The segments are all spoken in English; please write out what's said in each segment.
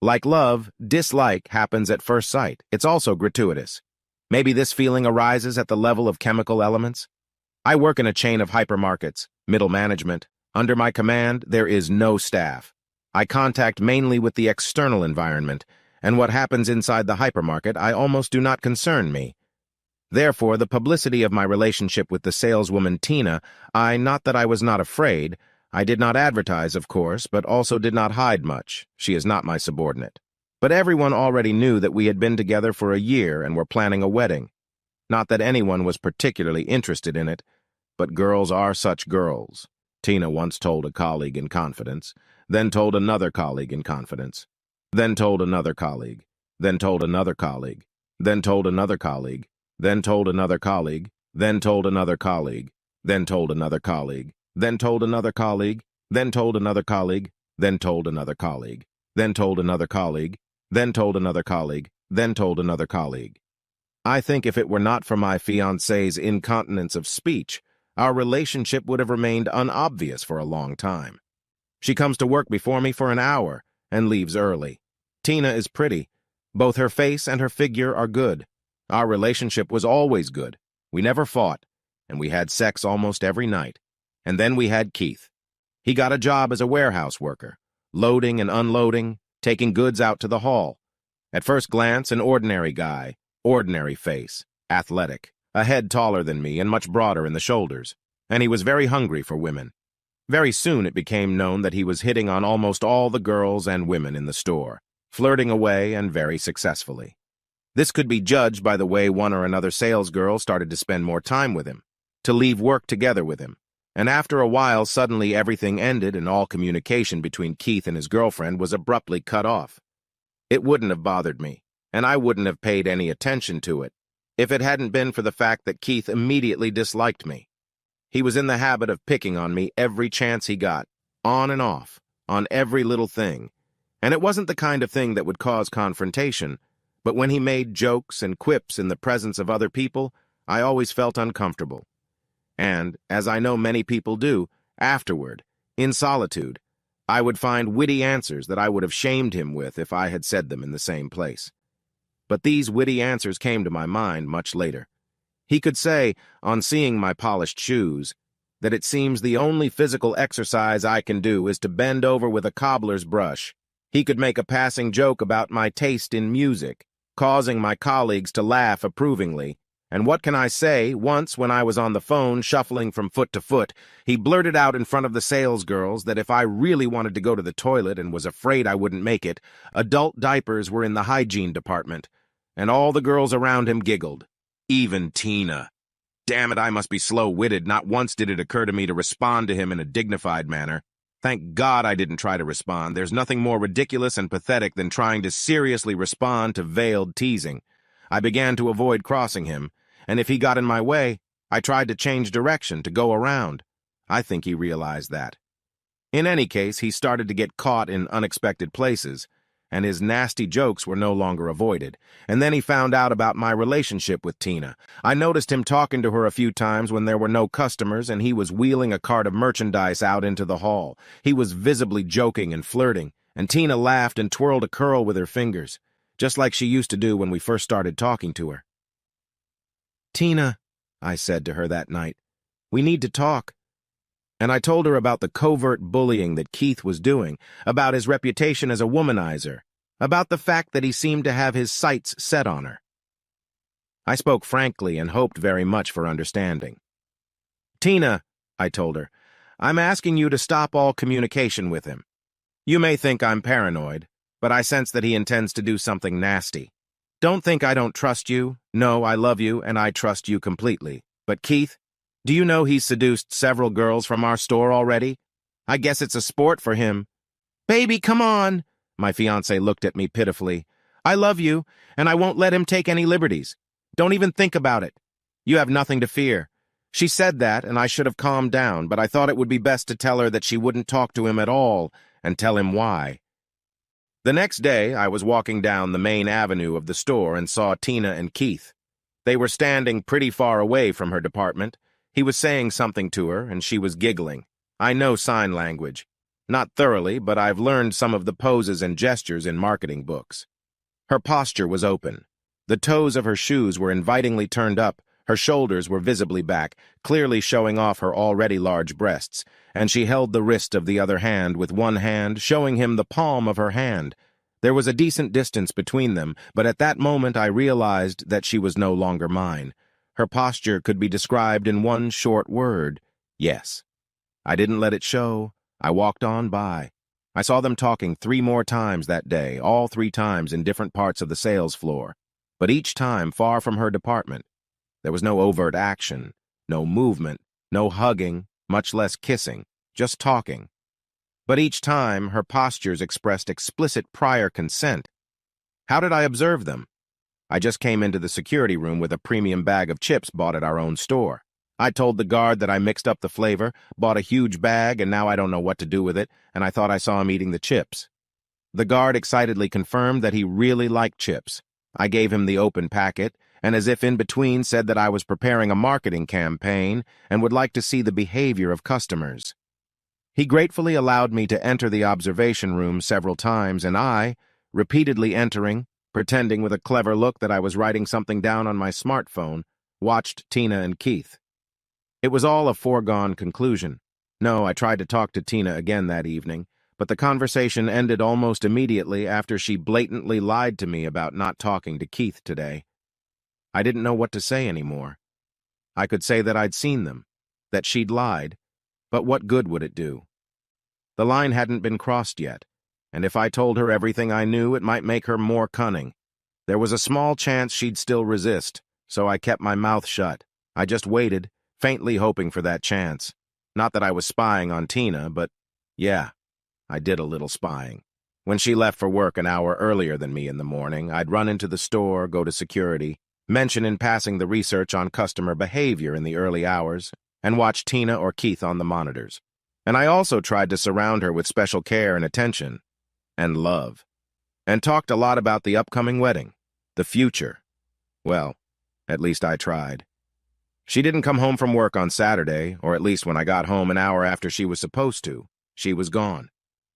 Like love, dislike happens at first sight. It's also gratuitous. Maybe this feeling arises at the level of chemical elements? I work in a chain of hypermarkets, middle management. Under my command, there is no staff. I contact mainly with the external environment, and what happens inside the hypermarket I almost do not concern me. Therefore, the publicity of my relationship with the saleswoman Tina, not that I was not afraid. I did not advertise, of course, but also did not hide much. She is not my subordinate. But everyone already knew that we had been together for a year and were planning a wedding. Not that anyone was particularly interested in it, but girls are such girls. Tina once told a colleague in confidence, then told another colleague in confidence, then told another colleague, then told another colleague, then told another colleague, then told another colleague, then told another colleague, then told another colleague, then told another colleague, then told another colleague, then told another colleague, then told another colleague, then told another colleague, then told another colleague. I think if it were not for my fiancée's incontinence of speech, our relationship would have remained unobvious for a long time. She comes to work before me for an hour and leaves early. Tina is pretty. Both her face and her figure are good. Our relationship was always good. We never fought, and we had sex almost every night. And then we had Keith. He got a job as a warehouse worker, loading and unloading, taking goods out to the hall. At first glance, an ordinary guy, ordinary face, athletic, a head taller than me and much broader in the shoulders, and he was very hungry for women. Very soon it became known that he was hitting on almost all the girls and women in the store, flirting away and very successfully. This could be judged by the way one or another salesgirl started to spend more time with him, to leave work together with him, and after a while suddenly everything ended and all communication between Keith and his girlfriend was abruptly cut off. It wouldn't have bothered me, and I wouldn't have paid any attention to it, if it hadn't been for the fact that Keith immediately disliked me. He was in the habit of picking on me every chance he got, on and off, on every little thing, and it wasn't the kind of thing that would cause confrontation, but when he made jokes and quips in the presence of other people, I always felt uncomfortable. And, as I know many people do, afterward, in solitude, I would find witty answers that I would have shamed him with if I had said them in the same place. But these witty answers came to my mind much later. He could say, on seeing my polished shoes, that it seems the only physical exercise I can do is to bend over with a cobbler's brush. He could make a passing joke about my taste in music, causing my colleagues to laugh approvingly. And what can I say, once when I was on the phone shuffling from foot to foot, he blurted out in front of the salesgirls that if I really wanted to go to the toilet and was afraid I wouldn't make it, adult diapers were in the hygiene department, and all the girls around him giggled. Even Tina. Damn it, I must be slow-witted. Not once did it occur to me to respond to him in a dignified manner. Thank God I didn't try to respond. There's nothing more ridiculous and pathetic than trying to seriously respond to veiled teasing. I began to avoid crossing him, and if he got in my way, I tried to change direction, to go around. I think he realized that. In any case, he started to get caught in unexpected places, and his nasty jokes were no longer avoided. And then he found out about my relationship with Tina. I noticed him talking to her a few times when there were no customers, and he was wheeling a cart of merchandise out into the hall. He was visibly joking and flirting, and Tina laughed and twirled a curl with her fingers, just like she used to do when we first started talking to her. "Tina," I said to her that night, "we need to talk." And I told her about the covert bullying that Keith was doing, about his reputation as a womanizer, about the fact that he seemed to have his sights set on her. I spoke frankly and hoped very much for understanding. "Tina," I told her, "I'm asking you to stop all communication with him. You may think I'm paranoid, but I sense that he intends to do something nasty. Don't think I don't trust you. No, I love you and I trust you completely. But Keith, do you know he's seduced several girls from our store already? I guess it's a sport for him." "Baby, come on." My fiancé looked at me pitifully. "I love you, and I won't let him take any liberties. Don't even think about it. You have nothing to fear." She said that, and I should have calmed down, but I thought it would be best to tell her that she wouldn't talk to him at all, and tell him why. The next day, I was walking down the main avenue of the store and saw Tina and Keith. They were standing pretty far away from her department. He was saying something to her, and she was giggling. I know sign language. Not thoroughly, but I've learned some of the poses and gestures in marketing books. Her posture was open. The toes of her shoes were invitingly turned up, her shoulders were visibly back, clearly showing off her already large breasts, and she held the wrist of the other hand with one hand, showing him the palm of her hand. There was a decent distance between them, but at that moment I realized that she was no longer mine. Her posture could be described in one short word: yes. I didn't let it show. I walked on by. I saw them talking 3 more times that day, all 3 times in different parts of the sales floor, but each time far from her department. There was no overt action, no movement, no hugging, much less kissing, just talking. But each time, her postures expressed explicit prior consent. How did I observe them? I just came into the security room with a premium bag of chips bought at our own store. I told the guard that I mixed up the flavor, bought a huge bag, and now I don't know what to do with it, and I thought I saw him eating the chips. The guard excitedly confirmed that he really liked chips. I gave him the open packet, and as if in between said that I was preparing a marketing campaign and would like to see the behavior of customers. He gratefully allowed me to enter the observation room several times, and I, repeatedly entering, pretending with a clever look that I was writing something down on my smartphone, watched Tina and Keith. It was all a foregone conclusion. No, I tried to talk to Tina again that evening, but the conversation ended almost immediately after she blatantly lied to me about not talking to Keith today. I didn't know what to say anymore. I could say that I'd seen them, that she'd lied, but what good would it do? The line hadn't been crossed yet, and if I told her everything I knew, it might make her more cunning. There was a small chance she'd still resist, so I kept my mouth shut. I just waited, faintly hoping for that chance. Not that I was spying on Tina, but yeah, I did a little spying. When she left for work an hour earlier than me in the morning, I'd run into the store, go to security, mention in passing the research on customer behavior in the early hours, and watch Tina or Keith on the monitors. And I also tried to surround her with special care and attention, and love, and talked a lot about the upcoming wedding, the future. Well, at least I tried. She didn't come home from work on Saturday, or at least when I got home an hour after she was supposed to. She was gone.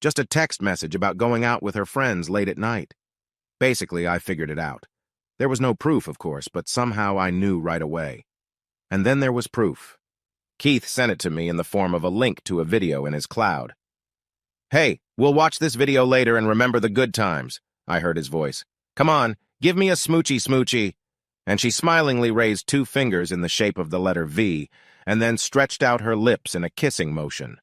Just a text message about going out with her friends late at night. Basically, I figured it out. There was no proof, of course, but somehow I knew right away. And then there was proof. Keith sent it to me in the form of a link to a video in his cloud. "Hey, we'll watch this video later and remember the good times," I heard his voice. "Come on, give me a smoochy." And she smilingly raised 2 fingers in the shape of the letter V, and then stretched out her lips in a kissing motion.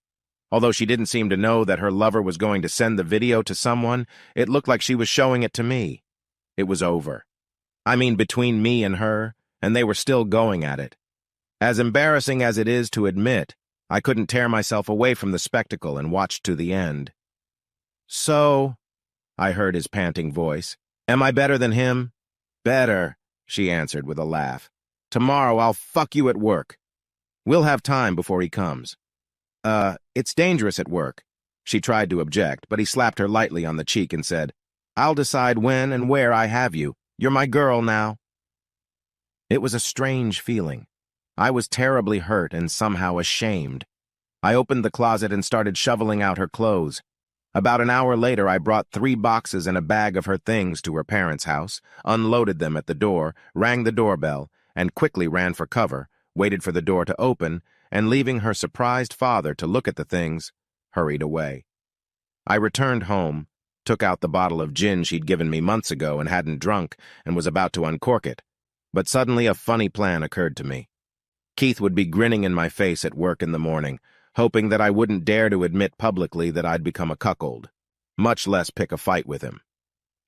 Although she didn't seem to know that her lover was going to send the video to someone, it looked like she was showing it to me. It was over. I mean, between me and her, and they were still going at it. As embarrassing as it is to admit, I couldn't tear myself away from the spectacle and watched to the end. "So," I heard his panting voice, "am I better than him?" "Better," she answered with a laugh. "Tomorrow I'll fuck you at work. We'll have time before he comes." It's dangerous at work." She tried to object, but he slapped her lightly on the cheek and said, "I'll decide when and where I have you. You're my girl now." It was a strange feeling. I was terribly hurt and somehow ashamed. I opened the closet and started shoveling out her clothes. About an hour later, I brought 3 boxes and a bag of her things to her parents' house, unloaded them at the door, rang the doorbell, and quickly ran for cover, waited for the door to open, and leaving her surprised father to look at the things, hurried away. I returned home, took out the bottle of gin she'd given me months ago and hadn't drunk, and was about to uncork it. But suddenly a funny plan occurred to me. Keith would be grinning in my face at work in the morning, hoping that I wouldn't dare to admit publicly that I'd become a cuckold, much less pick a fight with him.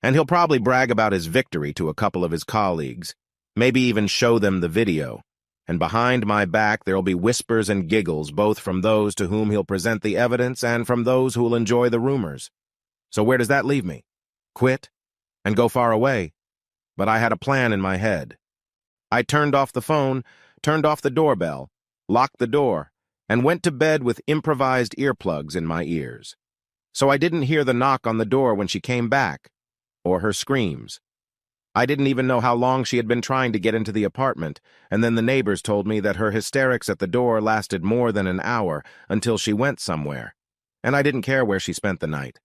And he'll probably brag about his victory to a couple of his colleagues, maybe even show them the video. And behind my back there'll be whispers and giggles, both from those to whom he'll present the evidence and from those who'll enjoy the rumors. So where does that leave me? Quit? And go far away? But I had a plan in my head. I turned off the phone, turned off the doorbell, locked the door, and went to bed with improvised earplugs in my ears. So I didn't hear the knock on the door when she came back, or her screams. I didn't even know how long she had been trying to get into the apartment, and then the neighbors told me that her hysterics at the door lasted more than an hour until she went somewhere. and I didn't care where she spent the night.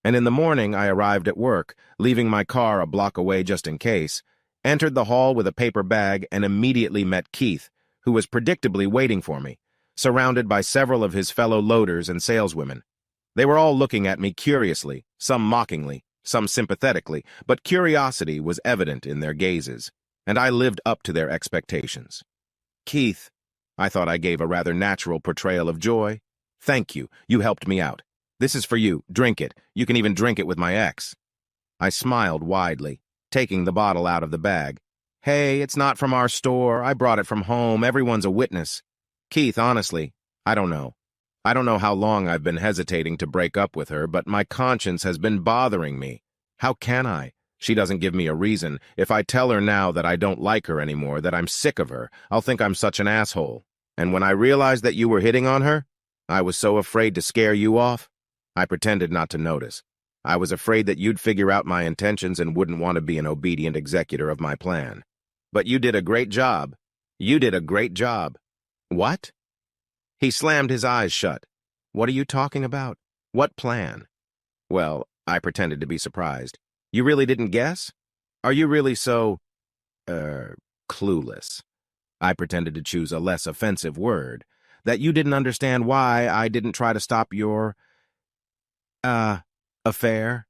And in the morning, I arrived at work, leaving my car a block away just in case, entered the hall with a paper bag, and immediately met Keith, who was predictably waiting for me, surrounded by several of his fellow loaders and saleswomen. They were all looking at me curiously, some mockingly, some sympathetically, but curiosity was evident in their gazes, and I lived up to their expectations. "Keith," I thought I gave a rather natural portrayal of joy. "Thank you. You helped me out. This is for you. Drink it. You can even drink it with my ex." I smiled widely, taking the bottle out of the bag. "Hey, it's not from our store. I brought it from home. Everyone's a witness." "Keith, honestly, I don't know. I don't know how long I've been hesitating to break up with her, but my conscience has been bothering me. How can I? She doesn't give me a reason. If I tell her now that I don't like her anymore, that I'm sick of her, I'll think I'm such an asshole. And when I realized that you were hitting on her, I was so afraid to scare you off. I pretended not to notice. I was afraid that you'd figure out my intentions and wouldn't want to be an obedient executor of my plan. But you did a great job. You did a great job." "What?" He slammed his eyes shut. "What are you talking about? What plan?" Well, I pretended to be surprised. "You really didn't guess? Are you really so, clueless?" I pretended to choose a less offensive word. "That you didn't understand why I didn't try to stop your, affair?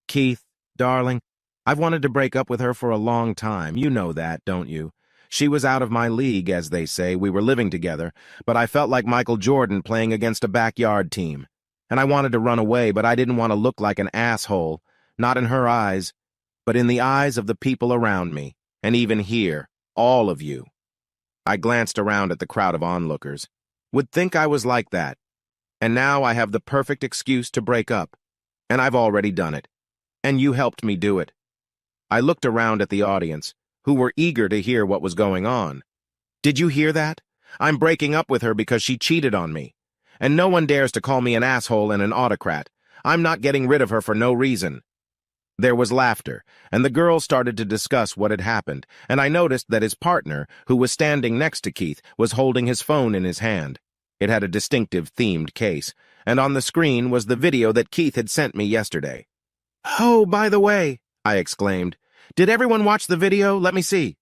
Keith, darling, I've wanted to break up with her for a long time. You know that, don't you? She was out of my league, as they say. We were living together, but I felt like Michael Jordan playing against a backyard team. And I wanted to run away, but I didn't want to look like an asshole, not in her eyes, but in the eyes of the people around me, and even here, all of you." I glanced around at the crowd of onlookers. "Would think I was like that. And now I have the perfect excuse to break up. And I've already done it. And you helped me do it." I looked around at the audience, who were eager to hear what was going on. "Did you hear that? I'm breaking up with her because she cheated on me. And no one dares to call me an asshole and an autocrat. I'm not getting rid of her for no reason." There was laughter, and the girls started to discuss what had happened, and I noticed that his partner, who was standing next to Keith, was holding his phone in his hand. It had a distinctive themed case, and on the screen was the video that Keith had sent me yesterday. "Oh, by the way," I exclaimed, "did everyone watch the video? Let me see."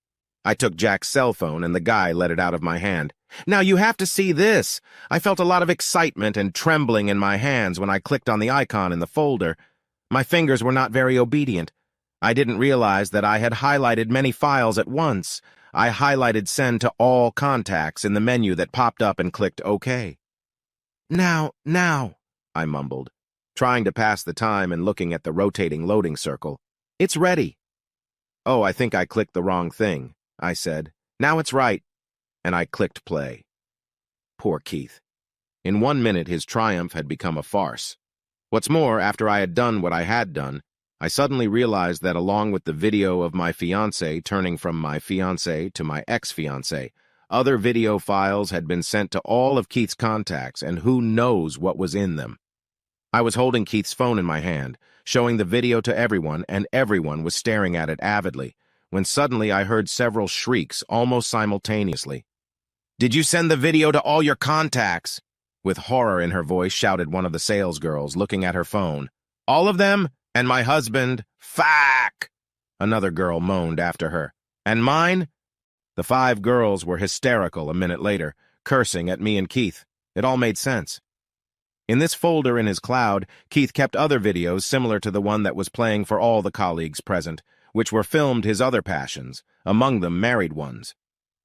I took Jack's cell phone, and the guy let it out of my hand. "Now you have to see this." I felt a lot of excitement and trembling in my hands when I clicked on the icon in the folder. My fingers were not very obedient. I didn't realize that I had highlighted many files at once. I highlighted Send to All Contacts in the menu that popped up and clicked OK. Now, I mumbled, trying to pass the time and looking at the rotating loading circle. "It's ready." "Oh, I think I clicked the wrong thing," I said. "Now it's right." And I clicked play. Poor Keith. In 1 minute, his triumph had become a farce. What's more, after I had done what I had done, I suddenly realized that along with the video of my fiancé turning from my fiancé to my ex-fiancé, other video files had been sent to all of Keith's contacts, and who knows what was in them. I was holding Keith's phone in my hand, showing the video to everyone, and everyone was staring at it avidly, when suddenly I heard several shrieks almost simultaneously. "Did you send the video to all your contacts?" With horror in her voice, shouted one of the salesgirls, looking at her phone. "All of them? And my husband?" "Fuck!" Another girl moaned after her. "And mine?" The 5 girls were hysterical a minute later, cursing at me and Keith. It all made sense. In this folder in his cloud, Keith kept other videos similar to the one that was playing for all the colleagues present, which were filmed his other passions, among them married ones.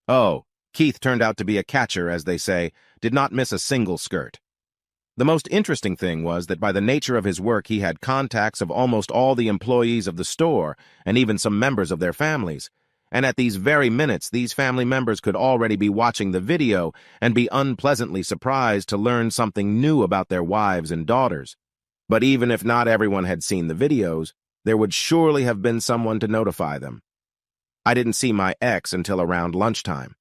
Oh, Keith turned out to be a catcher, as they say, did not miss a single skirt. The most interesting thing was that by the nature of his work he had contacts of almost all the employees of the store and even some members of their families. And at these very minutes, these family members could already be watching the video and be unpleasantly surprised to learn something new about their wives and daughters. But even if not everyone had seen the videos, there would surely have been someone to notify them. I didn't see my ex until around lunchtime.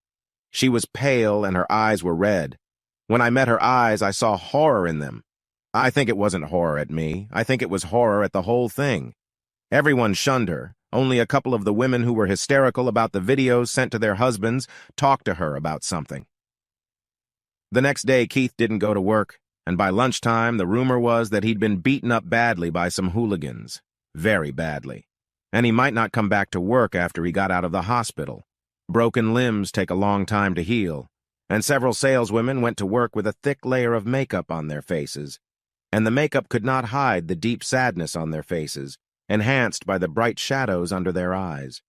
She was pale and her eyes were red. When I met her eyes, I saw horror in them. I think it wasn't horror at me. I think it was horror at the whole thing. Everyone shunned her. Only a couple of the women who were hysterical about the videos sent to their husbands talked to her about something. The next day, Keith didn't go to work, and by lunchtime the rumor was that he'd been beaten up badly by some hooligans. Very badly. And he might not come back to work after he got out of the hospital. Broken limbs take a long time to heal, and several saleswomen went to work with a thick layer of makeup on their faces, and the makeup could not hide the deep sadness on their faces, enhanced by the bright shadows under their eyes.